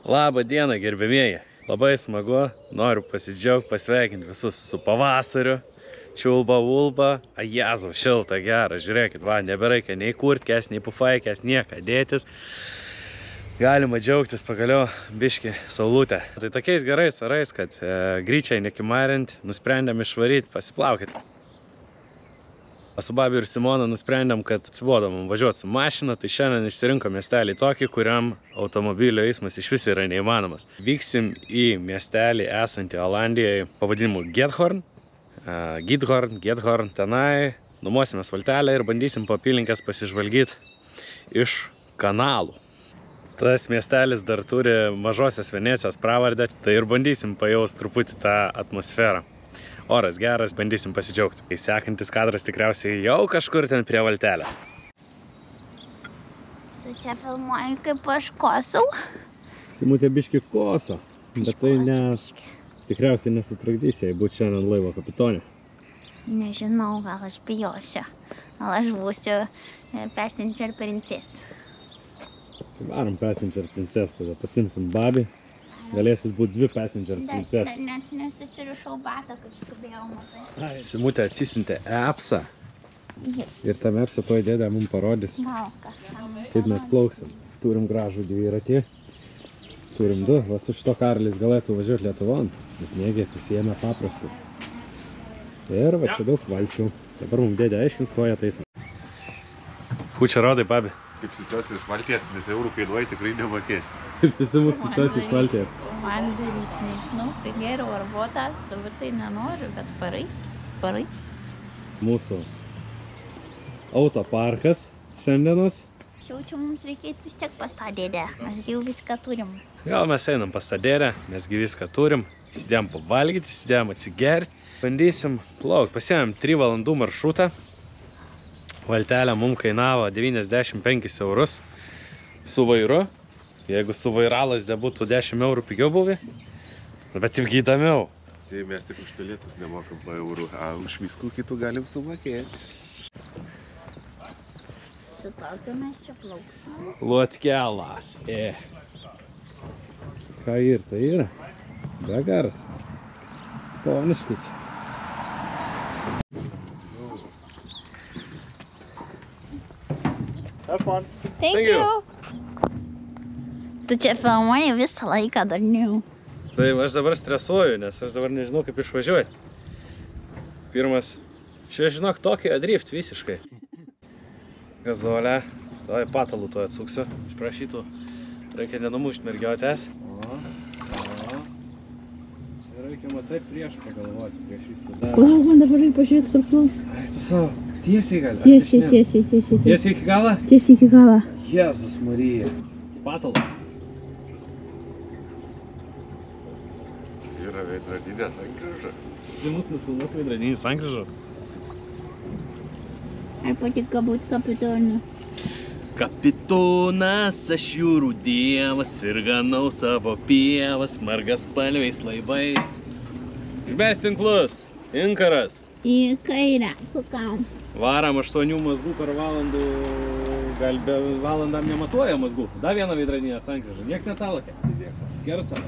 Labą dieną, gerbėmieji. Labai smagu, noriu pasidžiaugti, pasveikinti visus su pavasariu. Čiulba, ulba, ajazau, šilta, gera. Žiūrėkit, va, nebereikia nei kurtkės, nei pufaikės, nieką dėtis. Galima džiaugtis pagaliau biškį saulutę. Tai tokiais gerais orais, kad gryčiai nekimarint, nusprendėm išvaryti, pasiplaukit. Su Babi ir Simona nusprendėm, kad atsibodom važiuoti su mašina, tai šiandien išsirinko miestelį tokį, kuriam automobilio eismas iš vis yra neįmanomas. Vyksim į miestelį esantį Olandijoje pavadinimu Giethoorn. Giethoorn, tenai nuomosime asfaltelę ir bandysim po apylinkes pasižvalgyti iš kanalų. Tas miestelis dar turi mažosios Venecijos pravardę, tai ir bandysim pajausti truputį tą atmosferą. Oras geras, bandysim pasidžiaugti. Sekantis kadras tikriausiai jau kažkur ten prie valtelės. Tu čia filmuoji, kaip aš kosau? Simutė biški koso, bet tai tikriausiai nesutrukdys, jei būt šiandien laivo kapitonė. Nežinau, gal aš bijosiu. Gal aš būsiu passenger princess. Tai varom passenger princess, tada pasimsim Babi. Galėsit būti dvi passenger princess. Net nesusirišau batą, kaip skubėjau, matai. Simutė atsisiuntė appsą. Ir tam appsą toj dėdė mums parodys, kaip mes plauksim. Turim gražų dviratį. Turim du. Va su šito Karolis galėtų važiuoti Lietuvon. Bet mėgiai pasiėmė paprastų. Ir va čia daug valčių. Dabar mums dėdė aiškins toje teismą. Kučia rodai, Babi? Kaip susiuosi iš valties, nes eurų kainuoja tikrai nemokėsi. Kaip tiesiog susiuosi iš valties? Man daryti, nežinau, tai geriau ar botas, dabar tai nenoriu, bet parais. Mūsų autoparkas šiandienos. Šiaučiu, mums reikėtų vis tiek pas tą dėdę, mes jau viską turim. Jo, mes einam pas tą dėdę, mesgi viską turim. Įsidėjom pavalgyti, įsidėjom atsigerti. Bandysim plaukti. Pasiėmėm 3 valandų maršrutą. Valtelė mums kainavo 95 eurus su vairu. Jeigu su vairalas būtų 10 eurų pigiau buvę, bet taip įdomiau. Tai mes tik už bilietus nemokam po eurų, o už viskų kitų galim sumokėti. Su tokiu mes čia plauksime. Lotkelas. Ką ir tai yra? Be garso. Toniškai čia. Have fun. Thank you. Tu čia filmuoji visą laiką dar ne. Tai aš dabar stresuoju, nes aš dabar nežinau, kaip išvažiuoti. Pirmas, čia žinok tokį adrift visiškai. Gazolę, tai patalų to atsuksiu. Aš prašytų, reikia nenumušti mergiotės. Čia reikia matai prieš pagalvoti, prieš viską dar. Lauk, man dabar reikia pažiūrėti, kur plauks. Ai, tu savo, tiesiai gali? Tiesiai. Tiesiai iki galą? Tiesiai iki galą. Jėzus Marija. Patalas. Yra veidrodinė sankryža. Zimut nufilmuot veidrodinį sankryžą. Ar patika būt kapitonu? Kapitonas, aš jūrų dievas ir ganau savo pievas, margaspalviais laivais. Žmes tinklus, inkaras. Į kairę sukam. Varam 8 mazgų per valandų, gal be valandam nematuoja mazgų. Da vieną veidrodinę sankryžą, nieks netalakė. Skersą.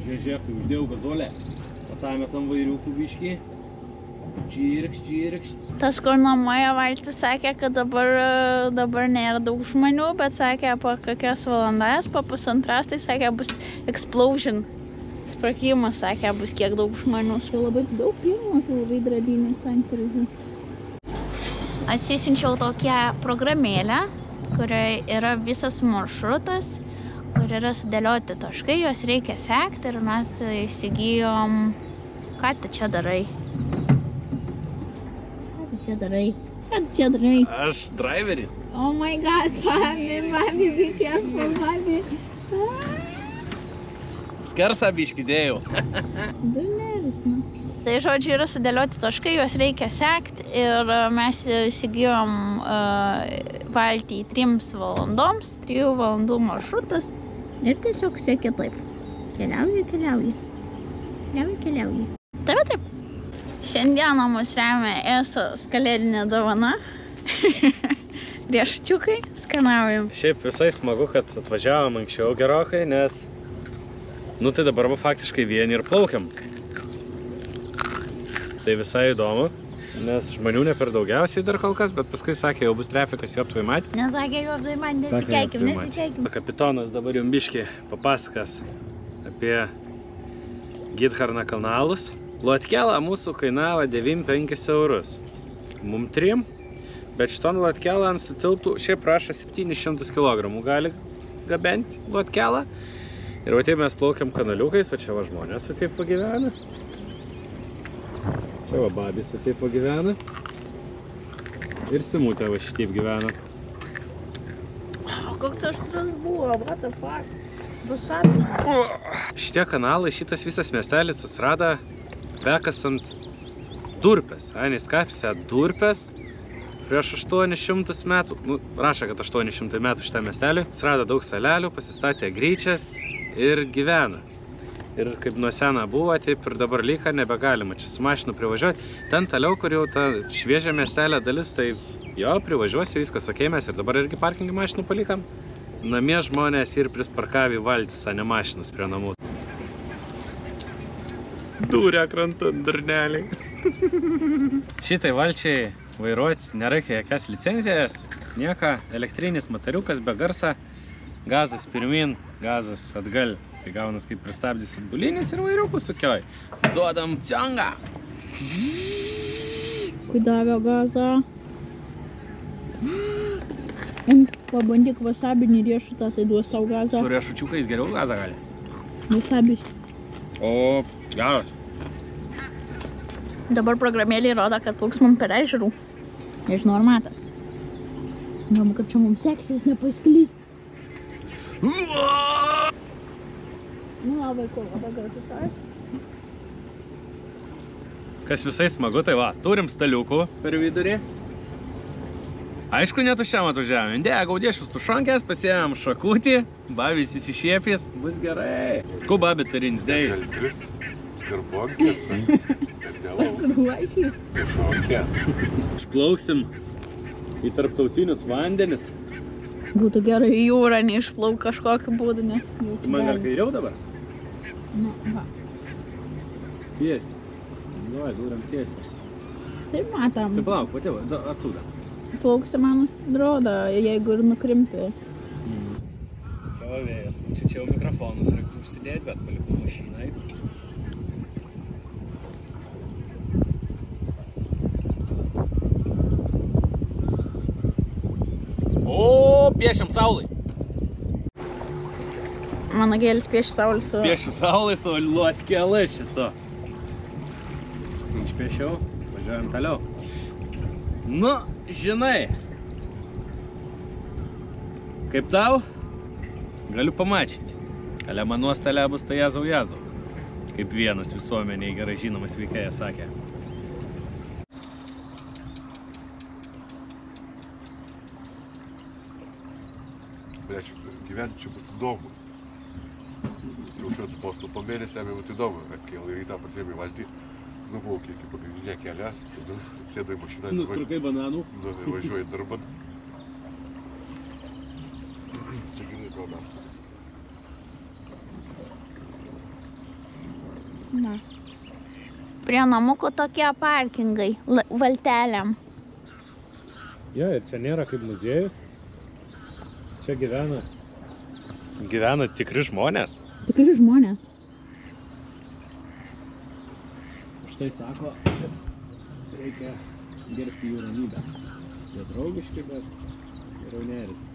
Žiūrėk, kai uždėjau gazolę, patametam vairiukų biškį. Čirkš. Tas, kur nuomoja valtis, sakė, kad dabar nėra daug žmonių, bet sakė, po kokias valandas, po pusantras, tai sakė, bus explosion. Sprakimas, sakė, bus kiek daug žmonių. Labai daug pilno tų veidrodinių sankryžų. Atsisinčiau tokią programėlę, kurioje yra visas maršrutas, kur yra sudėlioti taškai, juos reikia sekti ir mes įsigijom... Ką tu čia darai? Ką tu čia darai? Aš driveris. Oh my god, Babi, be careful, Babi. Skersą biškį dėjau. Durneris, nu. Tai žodžiu yra sudėlioti taškai, juos reikia sekti ir mes įsigijom valtį 3 valandoms, 3 valandų maršrutas ir tiesiog sekė taip. Keliauji. Taip. Šiandieną mus remia ESOS kalėdinė dovana. Riešučiukai skanaujam. Šiaip visai smagu, kad atvažiavom anksčiau gerokai, nes nu tai dabar faktiškai vieni ir plaukiam. Tai visai įdomu, nes žmonių ne per daugiausiai dar kol kas, bet paskui sakė, jau bus trafikas, jau aptvai matė. Nesakė, jau aptvai matė, nesikeikim. Kapitonas dabar jums biškį papasakas apie Gidharno kanalus. Lotkelą mūsų kainavo 95 eurus. Mum 3, bet šiton lotkelą ant sutilptų, šiaip prašo 700 kg gali gabenti lotkelą. Ir va taip mes plaukiam kanaliukais, va čia va žmonės va taip pagyvena. Čia va babis va taip pagyvena. Ir Simutė va šitaip gyvena. O koks aštrus buvo, what the fuck? Dušat. Šitie kanalai, šitas visas miestelis atsirado bekasant durpės. Ainis kapsė durpės prieš 800 metų. Nu, rašo, kad 800 metų šitą miestelį. Atsirado daug salelių, pasistatė gryčias ir gyvena. Ir kaip nuo sena buvo, taip ir dabar lyka nebegalima čia su mašinu privažiuoti. Ten toliau, kur jau ta šviežia miestelė dalis, tai jo, privažiuosi, viskas okei, mes ir dabar irgi parkingį mašinų palikam. Namie žmonės ir prisparkavė valtis, o ne mašinas prie namų. Dūrė krantant durneliai. Šitai valčiai vairuoti nereikia jokias licenzijas, nieka, elektrinis motoriukas be garsa, gazas pirmin, gazas atgal. Tai gaunas kaip pristabdys atbulinis ir vairiukų sukioj. Duodam ciongą. Davė gazą. Pabandyk vasabinį riešutą, tai duos tau gazą. Su riešučiukais geriau gazą gali. Vasabis. O, geras. Dabar programėlė rodo, kad plauks mum per ežerų. Nežinau, ar matas. Įdomu, kaip čia mums seksis nepasklyst. Nu, labai cool, labai gražus ežeras. Kas visai smagu, tai va, turim staliukų per vidurį. Aišku, netuščiam atvažiavam. Indėja gaudėšius tušonkės, pasiėmėm šakutį, babis įsišiepės, bus gerai. Ku babi turinis dėjus? Tris skarbonkės. Pasiruošys. Tušonkės. Išplauksim į tarptautinius vandenis. Būtų gerai į jūrą neišplauk kažkokiu būdu, nes jau čia Man gal kairiau dabar? Nu, va. Tiesiai. Nu, duram tiesiai. Taip matom. Tai palauk, pati, atsūda. Plauksi man atrodo, jeigu ir nukrimpi. Čia va vėjas, čia jau mikrofonus reiktų užsidėti, bet palikau mašinai. O, piešiam saulai. Mano gėlis pieši saulį su... Piešiu saulai su lotkelė šito. Išpiešiau, važiuojam toliau. Nu, žinai, kaip tau, galiu pamačyti. Ale man nuostelė bus tai jazau. Kaip vienas visuomeniai gerai žinomas veikėjas sakė. Bet gyventi čia būtų įdomu. Jau čia atspostu po mėnesį, jam būtų įdomu. Atskėl ir rytą pasiėmė valtį. Nuplaukė iki pagrindinę kelią, tada sėdai mašiną. Nuspirkai bananų. Ir važiuoji darbą. Čia gerai kalba. Na. Prie namukų tokie parkingai, valtelėm. Jo, ir čia nėra kaip muziejus. Čia gyvena tikri žmonės. Tikri žmonės. Štai sako, kad reikia gerbti jų ramybę. Jie draugiški, bet geriau neerzina.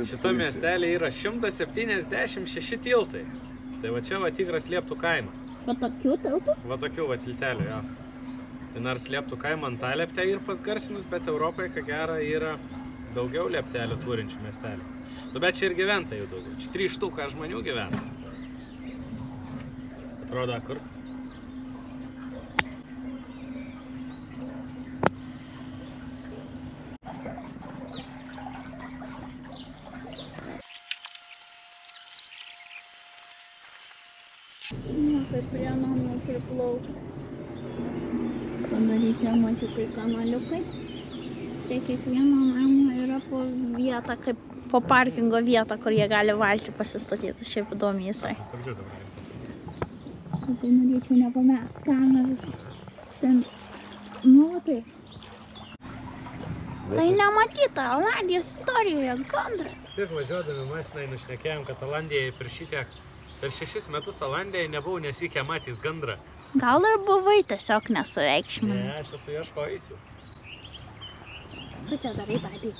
Šito miestelė yra 176 tiltai. Tai va čia va tikras Lieptų kaimas. Va tokių tiltų? Va tokių va tiltelių, jo. Tai nors Lieptų kaimą Antalieptę ir pasgarsinus, bet Europoje, ką gera, yra daugiau lieptelių turinčių miestelių. Nu, bet čia ir gyventojų daugiau. Čia 3 štuką žmonių gyvena. Atrodo, kur? kaip prie namų priplaukti. Padaryti mažiukai kanaliukai. Tai kiekvieno namo yra po vietą, kaip po parkingo vietą, kur jie gali valtį pasistatyti. Šiaip įdomi jisai. Tai norėčiau nepamest kameras. Ten, nu taip. Tai nematyta Olandijos istorijoje gandras. Tik važiuodami mašinai nušnekėjom, kad Olandijai per 6 metus Olandijai nebuvau nesykę matys gandrą. Gal ir buvai tiesiog nesureikšminai. Ne, aš esu ieškojusiu. Tu čia darai, babi?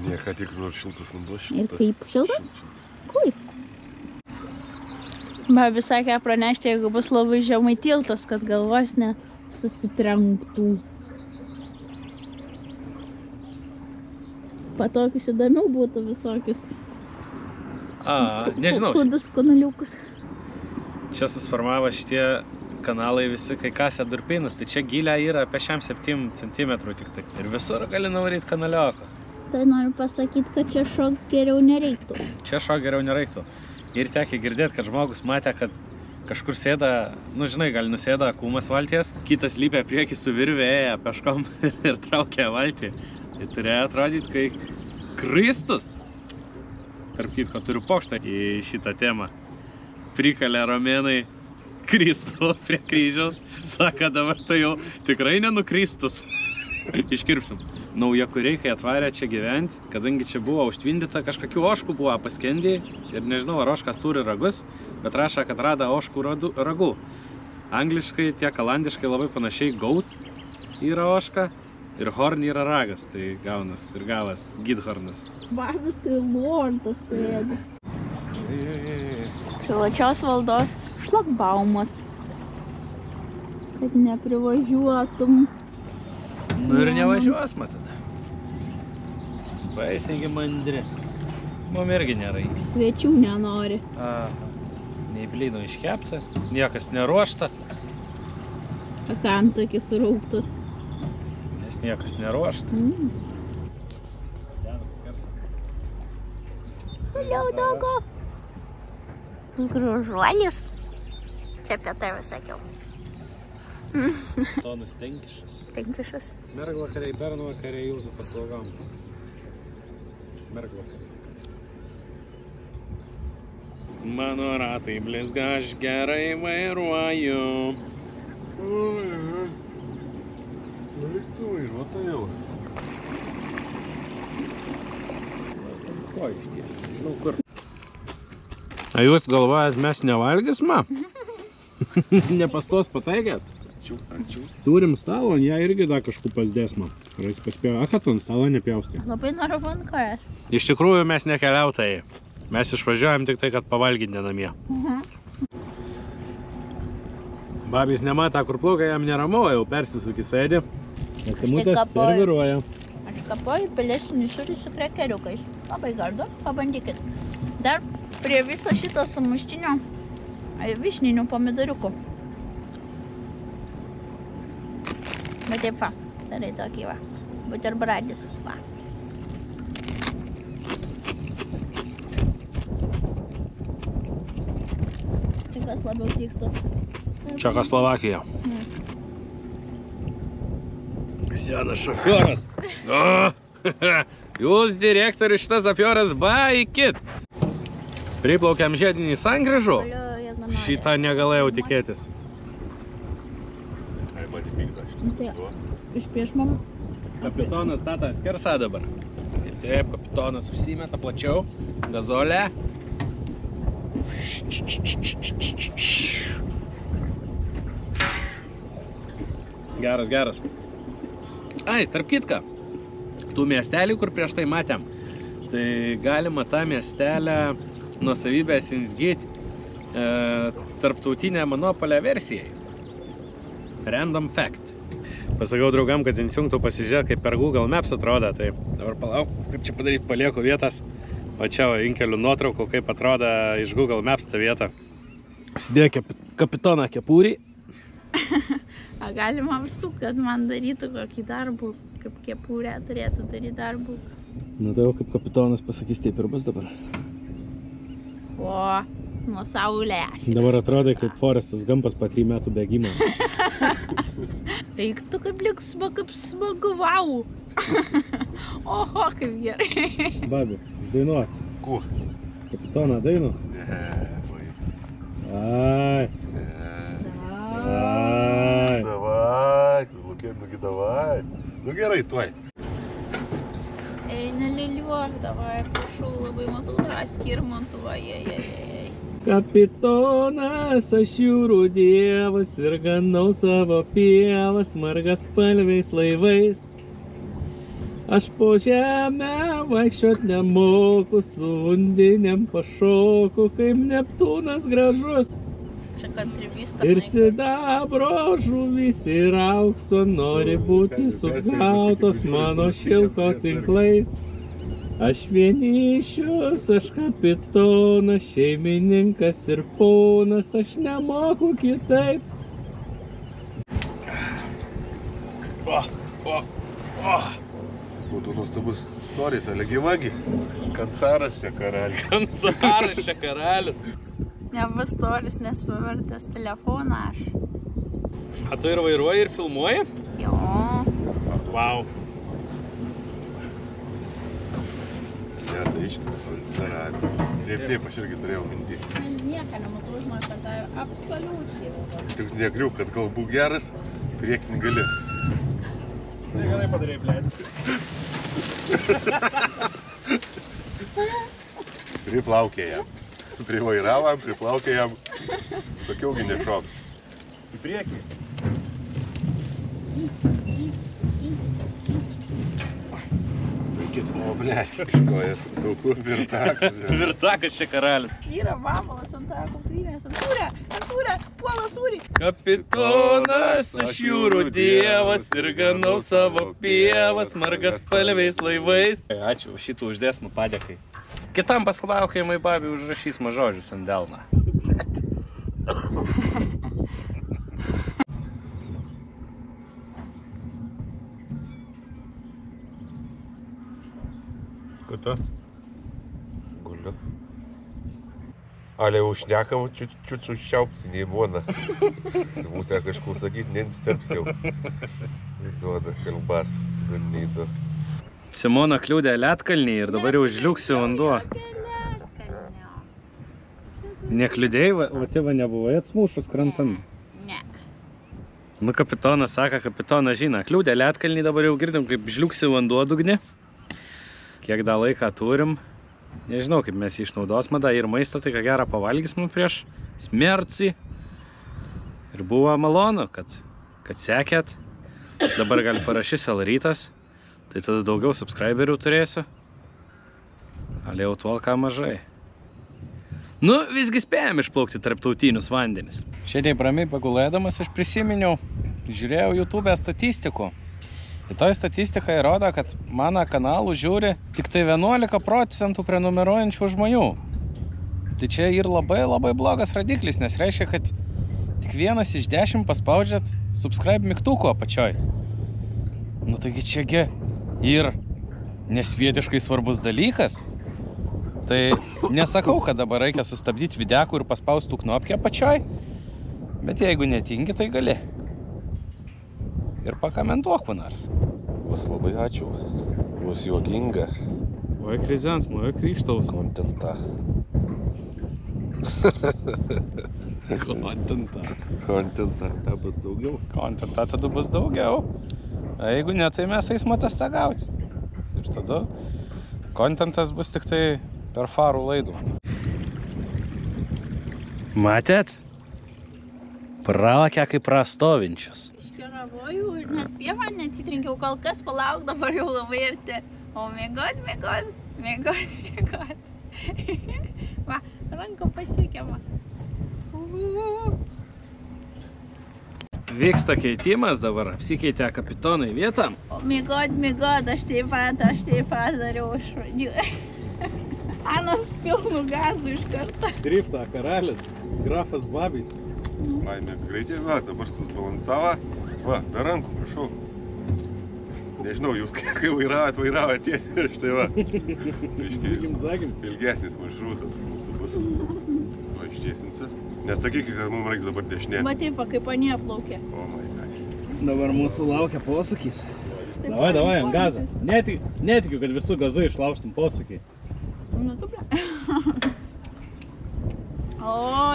Ne, ką tik nors šiltas vanduo, Ir kaip šiltas? Cool. Babi sakė pranešti, jeigu bus labai žemai tiltas, kad galvos nesusitrenktų. Patokius įdomiau būtų visokius. Nežinau. Kudus kanaliukus. Čia susiformavo šitie kanalai visi, kai kasė durpynus, tai čia gilė yra apie 7 cm tik tai. Ir visur gali nuvaryti kanalioko. Tai noriu pasakyti, kad čia šok geriau nereiktų. Čia šok geriau nereiktų. Ir tekia girdėti, kad žmogus matė, kad kažkur sėda, nu žinai, gal nusėda kūmas valties, kitas lypia priekį su virvėje peškom ir traukia valtį. Tai turėjo atrodyti, kai Kristus, tarp kitko turiu pokštą į šitą temą, prikalė romėnai Kristų prie kryžiaus, sako, dabar tai jau tikrai nenukristus. Iškirpsim. Naujakuriai, kai atvarė čia gyventi, kadangi čia buvo užtvindyta, kažkokių oškų buvo paskendę ir nežinau, ar oškas turi ragus, bet rašo, kad rada oškų ragų. Angliškai, tiek olandiškai labai panašiai goat yra oška ir horn yra ragas, tai gaunas ir gavas gidhornas. Barbis, kai lordas sėdi. Privačios valdos šlagbaumas, kad neprivažiuotum. Nu ir nevažiuos, matyt. Baisiai mandri. Mum irgi nėra. Svečių nenori. Nei blynų iškepta, niekas neruošta. Akantukis rūgtas. Nes niekas neruošta. Toliau daugo. Gražuolis. Čia apie tave sakiau. Tonas Tenkišas. Tenkišas. Mergvakariai, bernvakariai jūsų paslaugom. Mergvakariai. Mano ratai blizga, aš gerai vairuoju. Reiktų vairuoti jau. Ko išties, nežinau kur. A jūs galvojat, mes nevalgysime? Nepastos pataikėt? Turim stalą, ją irgi dar kažkur pasdėsma. Ar jis paspėjo, kad ant stalo nepjaustė. Labai noriu vankojas. Iš tikrųjų mes nekeliautojai. Mes išvažiuojam tik tai, kad pavalgyti nenamie. Babys nematą, kur plaukia, jam neramu, jau persisukį sėdi. Esamutės serviruoja. Aš kapoju pelėsinį sūrį su krekeriukais. Labai gardu, pabandykit. Dar prie viso šito sumuštinio vyšninių pomidoriukų. Bet taip va, darai tokį va, buterbradis, va. Tai kas labiau tiktų? Čekoslovakija. Senas šofioras. Jūs, direktorius, šitas šofioras, baikit. Priplaukiam žiedinį sankryžų. Šitą negalėjau tikėtis. Tai iš prieš mum. Kapitonas tata skersą dabar. Taip, kapitonas užsimeta plačiau. Gazolė. Geras, geras. Ai, tarp kitką. Tų miestelį, kur prieš tai matėm. Tai galima tą miestelę nuosavybės insgyti tarptautinę monopolę versijai. Random fact. Pasakau draugam, kad įsijungtų pasižiūrėti, kaip per Google Maps atrodo. Tai dabar palauk, kaip čia padaryti, palieku vietas. O čia inkeliu nuotraukų, kaip atrodo iš Google Maps ta vieta. Užsidėjo kapitoną kepūrį. A galima visų, kad man darytų kokį darbų, kaip kepūrę turėtų daryti darbų. Nu tai jau kaip kapitonas pasakys, taip ir bus dabar. O, nuo saulės. Dabar atrodo, kaip Forestas Gampas po 3 metų bėgimo. Eik tu kaip liksma, kaip smagu, vau. Oho, kaip gerai. Babi, išdainuok. Kuo? Kapitoną dainu? Ne, vai. Ai. Ne. Ai. Davai, Lukė, nugi davai. Nu gerai, tuoj. Ei, neliliuok, davai, prašau, labai matau tą skirmantuvą, jei. Kapitonas, aš jūrų dievas ir ganau savo pievas margaspalviais laivais. Aš po žemę vaikščiot nemoku, su undinėm pašoku, kaip Neptūnas gražus. Čia kantrybystė. Ir sidabro žuvys ir aukso nori būti sugautos mano šilko tinklais. Aš vienišius, aš kapitonas, šeimininkas ir ponas, aš nemoku kitaip. Būtų nuostabus storijas, ale gyvagi. Kancaras čia karalis. Kancaras čia karalis. Nebus storis, nes pavertęs telefoną aš. A tu ir vairuoji ir filmuoji? Jo. Vau. Ne, tai iškart, stararė. Taip, aš irgi turėjau mintį. Nieką nematau, žinok, kad tai absoliučiai. Tik negriuk, kad gal būk geras, priekinį gali. Tai gerai padarėjai, blėt. Priplaukė jam. Privairavam, priplaukė jam. Sakiaugi nešok. Į priekį. O, blėt, iškojas, tauku, virtakas. Virtakas čia karalis. Yra vabalas ant tą kuprinės. Antūrė, puola sūrį. Kapitonas, aš jūrų dievas ir ganau savo pievas margaspalviais laivais. Ačiū už šitų uždėsmų padėkai. Kitam paslaukėjimai babi užrašys žodžius ant delną. Kur tu? Guliu. Ale užšnekam, čiut suščiaupsi, nei būna. Būtė kažkur sakyt, nensterps jau. Duoda kalbas, dar neįdu. Simona kliūdė Lietkalnį ir dabar jau žliuksi vanduo. Nekliudėjai, va tėva nebuvai atsmūšus krantan. Ne. Nu, kapitonas sako, kapitonas žino, kliūdė Lietkalnį, dabar jau girdim, kaip žliuksi vanduo dugne. Kiek dar laiką turim. Nežinau, kaip mes išnaudosim, da ir maistą, tai ką gerą pavalgysim prieš smercį. Ir buvo malonu, kad sekėt. Dabar gal parašys Elrytas, tai tada daugiau subscriberių turėsiu. Ale jau tuol ką mažai. Nu, visgi spėjom išplaukti tarptautinius vandenis. Šiandien ramiai pagulėdamas aš prisiminiau, žiūrėjau YouTube statistikų. Ir toj statistika įrodo, kad mano kanalų žiūri tik tai 11% prenumeruojančių žmonių. Tai čia ir labai blogas radiklis, nes reiškia, kad tik 1 iš 10 paspaudžiat subscribe mygtuko apačioj. Nu taigi čiagi ir nesvietiškai svarbus dalykas. Tai nesakau, kad dabar reikia sustabdyti videkų ir paspaustų knopkę apačioj, bet jeigu netingi, tai gali. Ir pakomentuok kuo nors. Bus labai ačiū. Bus juokinga. Oi krizens, mojo krykštaus. Kontenta. Kontenta, ta bus daugiau. Kontenta tada bus daugiau. A jeigu ne, tai mes eisime atostogauti. Ir tada kontentas bus tik tai per farų laidų. Matėt? Pralakė kaip prastovinčius. Iškeravojau ir net pievą neatsitrinkiau, kol kas palauk, dabar jau labai arti. O mėgot. Va, ranko pasiekiama. Vyksta keitimas dabar, apsikeitė kapitonai vietą. O mėgot, aš taip pat dariau iš pradžių. Anas pilnu gazų iš karto. Driftą karalis, grafas babys. Laimė greitai, va, dabar susbalansavo. Va, be rankų, prašau. Nežinau, jūs kai vairavot tiesiai ir štai va. Zagim. Ilgesnis maršrutas mūsų bus. ištiesinsi. Nesakyk, kad mums reiks dabar dešinė. Matyp, kaip anie plaukė. O, my God. Dabar mūsų laukia posūkis. Davai, ant gazą. Netikiu, kad visų gazų išlaužtum posūkį. Nu, tu ble. O,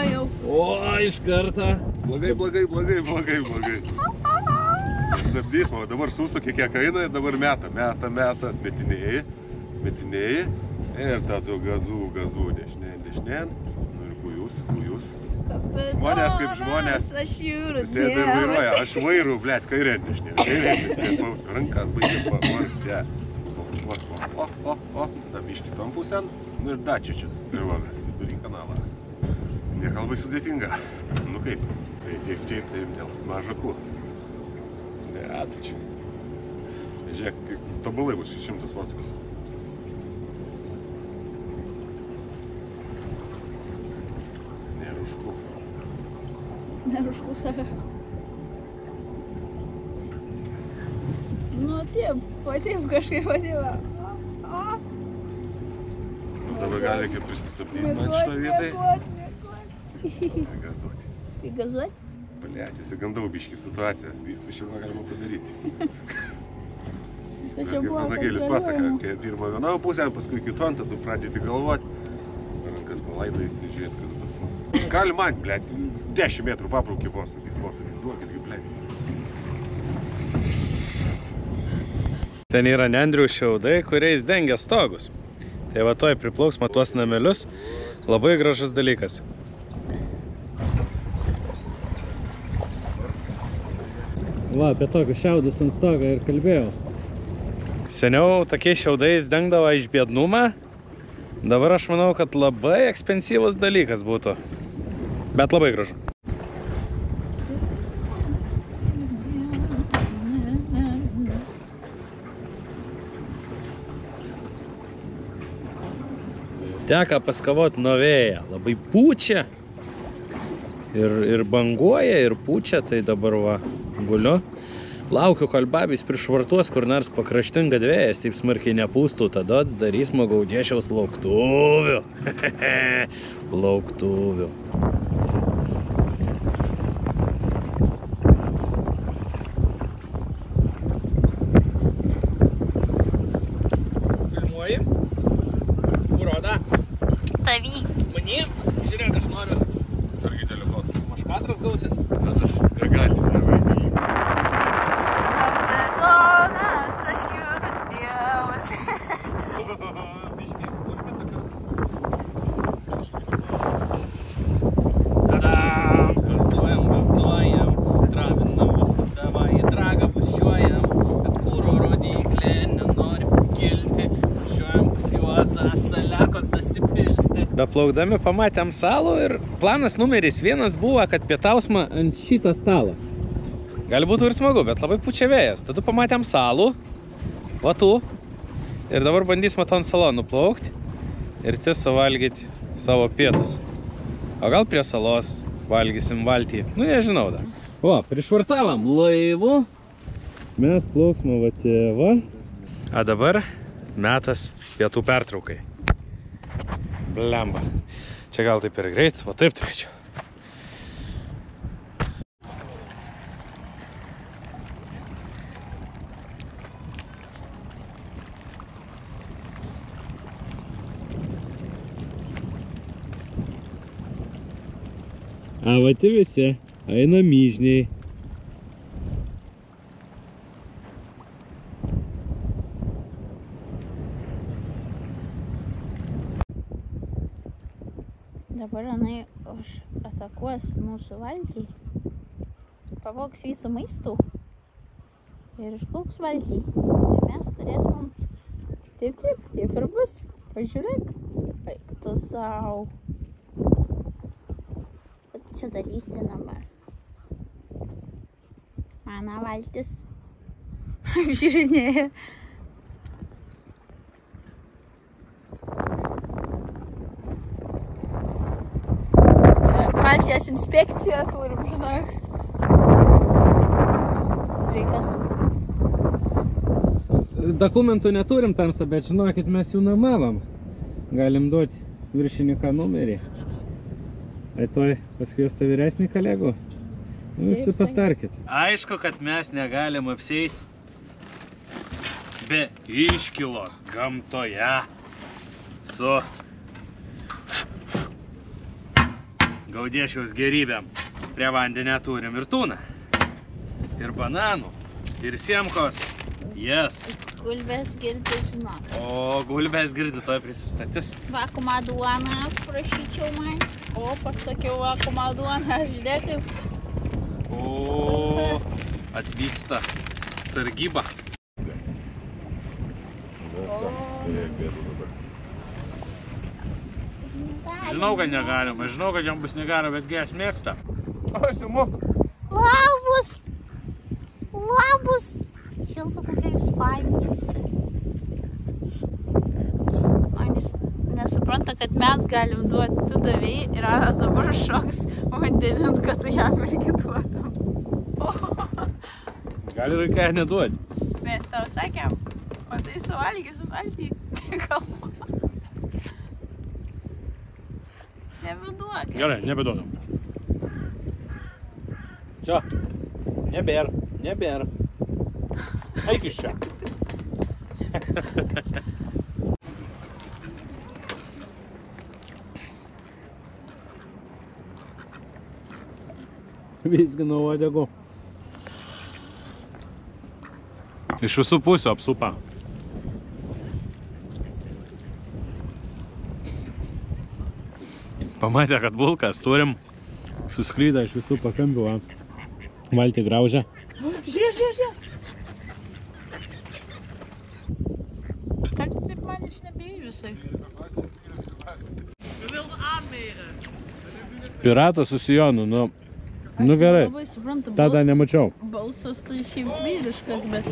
jau. O, iš karto. Blogai. Stabdys, man dabar susukė kiek eina ir dabar meta, metinėjai. Ir tada gazų dešinėn. Nu ir kujus. Žmonės kaip žmonės. Aš jūrų. Sėda ir vairuoja. Aš vairu, blėt, kairėn dešinėn. Rankas baigia pavarti. O, da biški tom pusėn. Nu ir da čia. Ir va, mes vidurį kanalą. Nekalbai sudėtinga. Nu kaip? Tai taip, dėl mažakų. Ne, tai čia. Žiūrėk, tobulai bus 100 posūkis. Neruškų save. Nu, taip kažkaip vadėva. Dabar gali kaip prisistabdyti man šitą vietai. Įgazuoti? Blėt, įsigandau biškį situacijas, viską šilą galima padaryti. Viską čia buvo Panagėlis pasaka, kai pirmą vieną pusę, paskui kiton, tada tu pradėti galvoti. Rankas palaidai, žiūrėt, kas bus. Gali man, blėt, 10 metrų pabraukė posūkis, duokit, blėt. Ten yra nendrių šiaudai, kuriais dengia stogus. Tai va toj priplauks tuos namelius. Labai gražus dalykas. Va, apie tokius šiaudus ant stogą ir kalbėjau. Seniau tokiais šiaudais dengdavo iš biednumą. Dabar aš manau, kad labai ekspensyvus dalykas būtų. Bet labai gražu. Teka paskavot nuo vėjo. Labai pučia. Ir banguoja, ir pučia. Tai dabar va, guliu. Laukiu, kol babys prišvartuos kur nors pakraštingą vėjas, taip smarkiai nepūstų, tada darys magaudiešiaus lauktuvių. Lauktuvių. Filmuoji? Kuroda? Tavy. Manim? Žiūrėk, aš noriu. Sargi telefoną. Maškatras gausis? Tadas negali darbai. Plaukdami pamatėm salų ir planas numeris 1 buvo, kad pietausime ant šitą stalą. Gali būtų ir smagu, bet labai pučia vėjas. Tada pamatėm salų, va tų, ir dabar bandysime ton salon nuplaukti ir tiesiog valgyti savo pietus. O gal prie salos valgysim valtį, nu nežinau dar. O, prišvartavom laivu, mes plauksime va tėvą. A dabar metas pietų pertraukai. Blemba. Čia gal taip ir greit, va taip turėčiau. A vati visi, eina myžniai. Dabar jinai atakuos mūsų valtį, pavogs visą maistų ir išplauks valtį. Ir mes turėsim, taip ir bus. Pažiūrėk, eik tu sau. Ką čia darysi dabar? Mano valtis apžiūrinėja. Baltijos inspekciją turim, žinok. Sveikas. Dokumentų neturim tamsa, bet žinokit, mes jų nuomavom. Galim duoti viršininką numerį. Tuoj paskviesti vyresnį kolegų. Visi pastarkit. Aišku, kad mes negalim apsieiti be iškylos gamtoje su Gaudiešiaus gerybėm. Prie vandenę turim ir tūną, ir bananų, ir siemkos. Yes. Gulbės girdi, žinok. O gulbės girdi, toj prisistatys. Vakuumą duoną prašyčiau man. O, pasakiau vakuumą duoną, žiūrėk kaip. O, atvyksta sargyba. Žinau, kad negalima, žinau, kad jam bus negalima, bet gės mėgsta. Aš jau moku. Labus! Labus! Šilsa kokia jūs faini visi. Anis nesupranta, kad mes galim duoti, tu davėjai ir Anas dabar šoks vandenint, kad tu jam irgi duotum. Gali reikia neduoti. Mes tau sakėm, o tai suvalgysim valtį. Kalba. Nebeduok. Gerai, nebeduodam. Čia. Nebėr. Eik iš čia. Vizgino uodegų. Iš visų pusių apsupa. Pamatė, kad bulkas turim. Susklyda iš visų pakambių. Valtį graužia. Žiūrėk. Kad taip manis nebėjai visai. Piratas su sijonu, nu gerai. Labai suprantu, Tada nemačiau. balsas tai šiaip vyriškas, bet...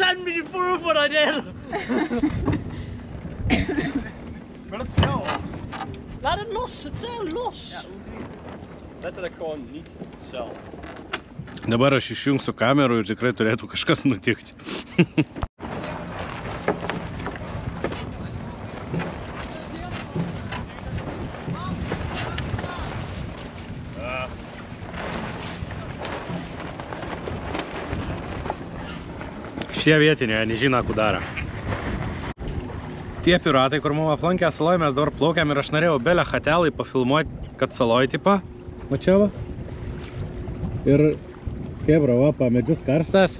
Send me the proof what I did. Maar dat is snel. Laat het los, het zeil los. Letterlijk gewoon niet zelf. Dabar aš išjungsiu kamerų ir tikrai turėtų kažkas nutikti. Šie vietiniai nežino, ką daro. Tie piratai, kur mums aplankė saloj, mes dabar plaukiam ir aš norėjau belę hatelai pafilmuoti, kad saloj tipo. O čia va. Ir hebra, va, pamedžius karstas.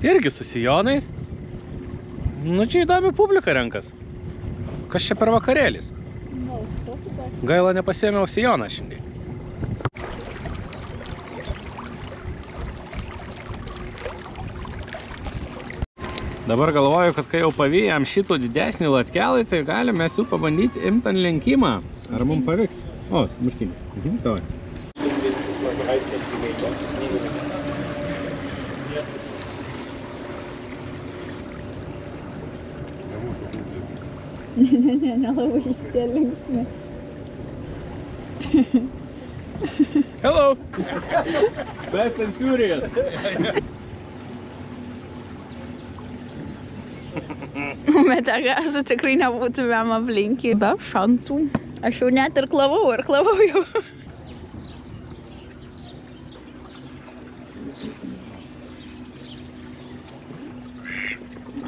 Irgi su sijonais. Nu, čia įdomi publika renkas. Kas čia per vakarėlis? Gaila nepasiėmiau sijoną šiandien. Dabar galvoju, kad kai jau pavyjam šitų didesnį latkelį, tai galim mes jų pabandyti imti ant lenkimą. Ar mums pavyks? O, sumuštinis. Davai. Nelabai šitie linksmi. Hello! Fast and Furious! Metegasų tikrai nebūtumėm aplinki. Be šansų. Aš jau net ir klavau jau.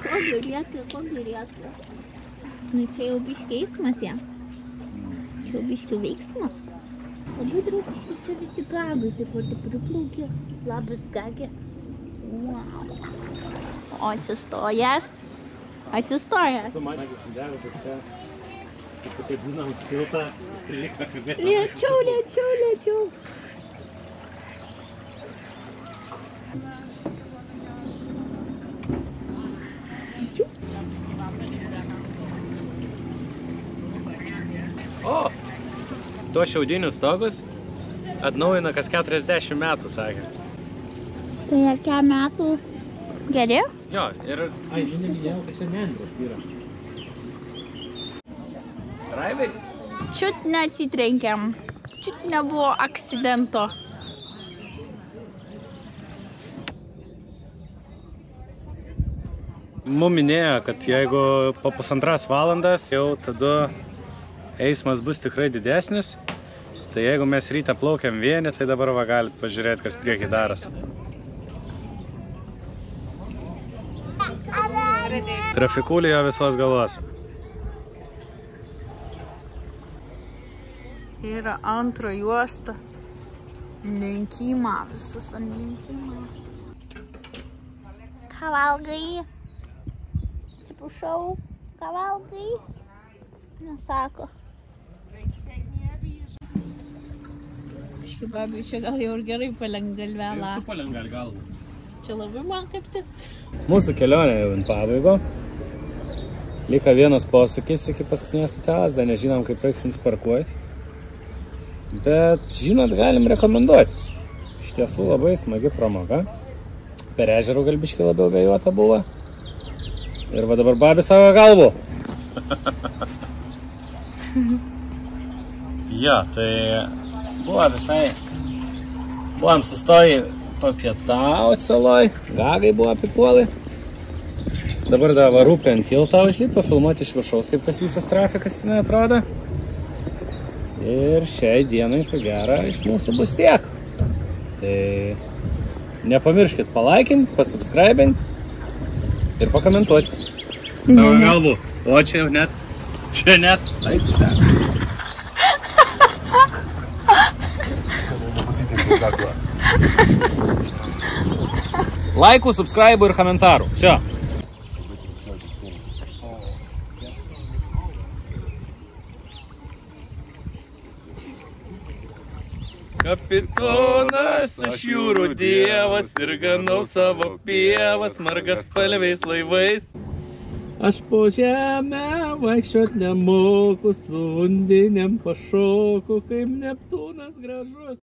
Ko gerėtų? Nu, čia jau biški eismas, ja. Čia jau biški veiksmas. Labai draugiški čia visi gagai, taip ir taip priplaukė. Labas gagė. Wow. O atsistojęs. Su manęs sudėliau, kad čia įsikabinam tiltą. Lėčiau. O! Tuos šiaudinius stogus atnaujina kas 40 metų, sakė. Tai kiek metų geri? Jo, ir... Ai, neminėjau, kad čia nendras yra. Raiveris? Čiut neatsitrenkėm. Čiut nebuvo akcidento. Mums minėjo, kad jeigu po 1,5 valandas jau tada eismas bus tikrai didesnis. Tai jeigu mes rytą plaukiam vieni, tai dabar va galit pažiūrėti, kas priekį daras. Trafikūlė jo visos galvos. Yra antro juosta. Lenkimą, visus ant lenkimą. Ką valgai? Atsiprašau, ką valgai? Nesako. Biški babiui, čia gal jau ir gerai palenk galvelą. Tu palenk galvą. Čia labai man kaip tik. Mūsų kelionė jau ant pabaigo. Liko vienas posūkis iki paskutinės stotelės, dar nežinom, kaip reiks parkuoti. Bet, žinot, galim rekomenduoti. Iš tiesų labai smagi pramoga. Per ežerų gal biškį labiau vėjuota buvo. Ir va dabar babi savo galvų. Jo, tai buvo visai... Buvom sustoję papietauti saloj, gagai buvo apipuolai. Dabar dar varupė ant tiltą užlipti, pafilmuoti iš viršaus, kaip tas visas trafikas ten atrodo. Ir šiai dienai, ko gero, iš mūsų bus tiek. Tai nepamirškit palaikinti, pasubscribinti ir pakomentuoti. Savo galvų. O čia jau net. Čia net. Taip, ten. Laikų, subscribe ir komentarų. Čia. Kapitonas aš jūrų dievas ir ganau savo pievas margas spalviais laivais. Aš po žemę vaikščiot nemoku, su undinėm pašoku, kaip Neptūnas gražus.